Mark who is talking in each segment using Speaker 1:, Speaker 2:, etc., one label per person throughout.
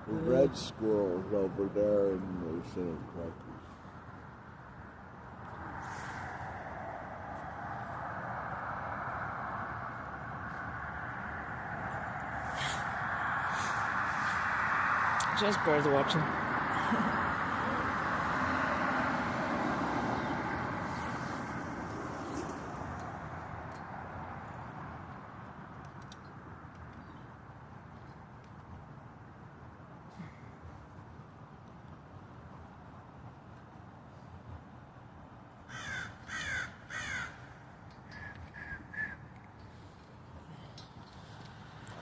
Speaker 1: The red squirrel's over there and they're sitting crackers.
Speaker 2: Just bird watching.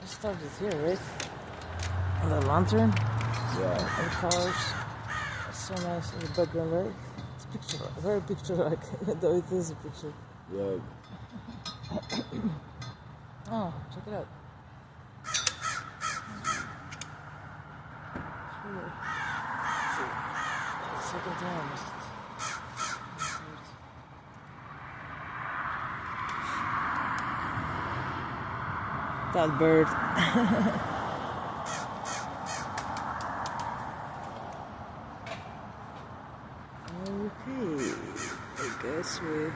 Speaker 2: I started here, right? And the lantern.
Speaker 1: Yeah.
Speaker 2: And cars. It's so nice in the background, right? It's picture, very picture-like, even though it is a picture.
Speaker 1: Yeah.
Speaker 2: Oh, check it out. Second time. That bird. Okay, I guess we